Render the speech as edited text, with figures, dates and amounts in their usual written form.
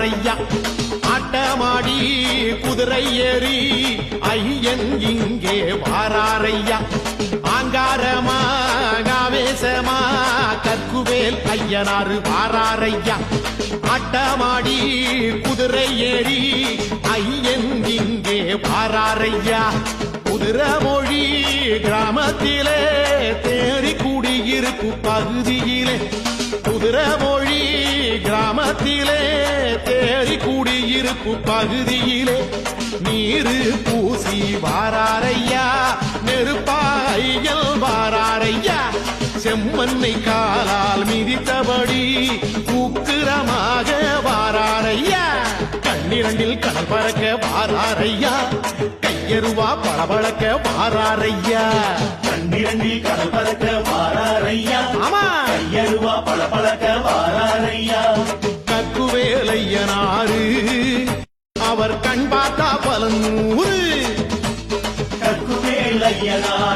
வாராரையா ஆட்டமாடி குதிரை ஏறி ஐயன் இங்கே வாராரையா ஆங்காரமா ஆவேசமா கற்குவேல் ஐயனாறு வாராரையா ஆட்டமாடி குதிரை ஏறி ஐயன் இங்கே வாராரையா குதிரமொழி கிராமத்திலே தேறி குடியிருப்பு பகுதியிலே குதிரமொழி கிராமத்திலே தேறி குடியிருப்பு பகுதியிலே நீரு பூசி வாராரையா நெருப்பாய்கள் வாராரையா செம்மண்ணை காலால் மிதித்தபடி உக்கிரமாக வாராரையா கண்ணிரண்டில் கடல் பறக்க வாராரையா கையருவா பளபளக்க வாராரையா கண்ணிரண்டில் கடல் பறக்க வாராரையா ஆமா கையருவா பளபளக்க வாராரையா கற்குவேலையனாரு அவர் கண் பார்த்தா பலநூறு கற்குவேலையனார்